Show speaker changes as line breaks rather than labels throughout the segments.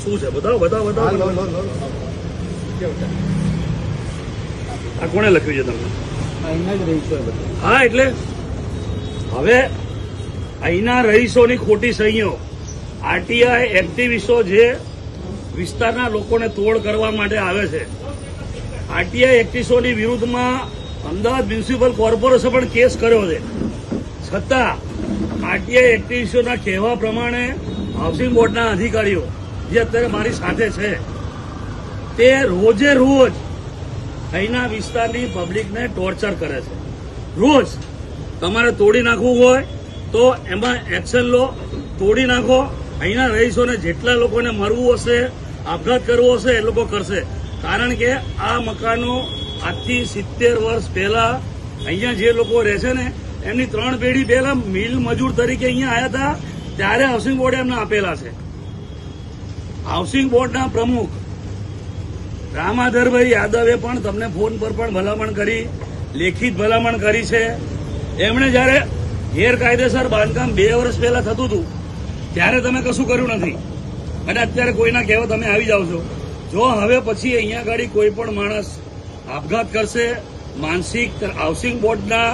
શું છે બતાવો બતાવો બતાવો. આ કોણે લખ્યું છે તમને?
અહીંયા જ રહી છે બધું.
હા એટલે હવે અહીંના રહીશોની ખોટી સહીઓ, આરટીઆઈ એક્ટિવિસ્ટો જે વિસ્તારના લોકોને તોડ કરવા માટે આવે છે, આરટીઆઈ એક્ટિવિસ્ટોની વિરુદ્ધમાં અમદાવાદ મ્યુનિસિપલ કોર્પોરેશન પણ કેસ કર્યો છે. છતાં આરટીઆઈ એક્ટિવિસ્ટોના કહેવા પ્રમાણે હાઉસિંગ બોર્ડના અધિકારીઓ જે અત્યારે મારી સાથે છે તે રોજે રોજ અહીંના વિસ્તારની પબ્લિકને ટોર્ચર કરે છે. રોજ તમારે તોડી નાખવું હોય તો એમાં એક્શન લો, તોડી નાખો. અહીંના રહીશોને જેટલા લોકોને મરવું હશે, આપઘાત કરવો હશે એ લોકો કરશે. કારણ કે આ મકાનો આજથી 70 વર્ષ પહેલા અહીંયા જે લોકો રહે છે ને એમની 3 પેઢી પહેલા મિલ મજૂર તરીકે અહીંયા આવ્યા હતા ત્યારે હાઉસિંગ બોર્ડે એમને આપેલા છે. હાઉસિંગ બોર્ડના પ્રમુખ રામાધરભાઈ યાદવે પણ તમને ફોન પર પણ ભલામણ કરી, લેખિત ભલામણ કરી છે. એમણે જયારે ગેરકાયદેસર બાંધકામ 2 વર્ષ પહેલા થતું હતું ત્યારે તમે કશું કર્યું નથી અને અત્યારે કોઈના કહેવા તમે આવી જાઓ છો. જો હવે પછી અહીંયા આગળ કોઈ પણ માણસ આપઘાત કરશે, માનસિક હાઉસિંગ બોર્ડના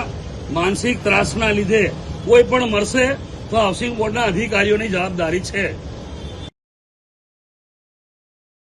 માનસિક ત્રાસના લીધે કોઈ પણ મરશે તો હાઉસિંગ બોર્ડના અધિકારીઓની જવાબદારી છે.